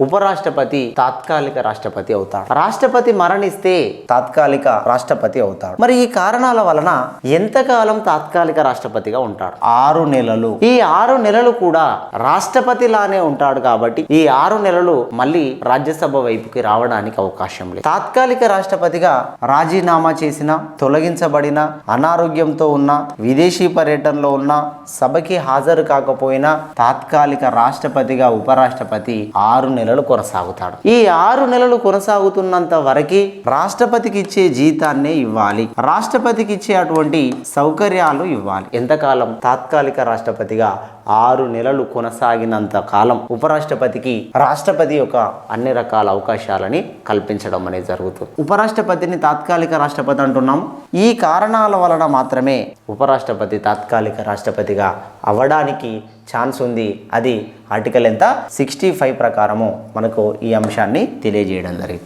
ఉపరాష్ట్రపతి తాత్కాలిక రాష్ట్రపతి అవుతాడు. రాష్ట్రపతి మరణిస్తే తాత్కాలిక రాష్ట్రపతి అవుతాడు. మరి ఈ కారణాల వలన ఎంతకాలం తాత్కాలిక రాష్ట్రపతిగా ఉంటాడు? 6 నెలలు. ఈ 6 నెలలు కూడా రాష్ట్రపతి లానే ఉంటాడు కాబట్టి ఈ 6 నెలలు మళ్ళీ రాజ్యసభ వైపుకి రావడానికి అవకాశం లేదు. తాత్కాలిక రాష్ట్రపతిగా రాజీనామా చేసిన, తొలగించబడిన, అనారోగ్యంతో ఉన్న, విదేశీ పర్యటనలో ఉన్న, సభకి హాజరు కాకపోయినా తాత్కాలిక రాష్ట్రపతిగా ఉపరాష్ట్రపతి 6 నెలలు కొనసాగుతాడు. ఈ 6 నెలలు కొనసాగుతున్నంత వరకు రాష్ట్రపతికి ఇచ్చే జీతాన్నే ఇవ్వాలి, రాష్ట్రపతికి ఇచ్చే అటువంటి సౌకర్యాలు ఇవ్వాలి. ఎంతకాలం? తాత్కాలిక రాష్ట్రపతిగా 6 నెలలు కొనసాగినంత కాలం ఉపరాష్ట్రపతికి రాష్ట్రపతి యొక్క అన్ని రకాల అవకాశాలని కల్పించడం అనేది జరుగుతుంది. ఉపరాష్ట్రపతిని తాత్కాలిక రాష్ట్రపతి అంటున్నాం. ఈ కారణాల వలన మాత్రమే ఉపరాష్ట్రపతి తాత్కాలిక రాష్ట్రపతిగా అవ్వడానికి ఛాన్స్ ఉంది. అది ఆర్టికల్ ఎంత 65 ప్రకారము మనకు ఈ అంశాన్ని తెలియజేయడం జరిగింది.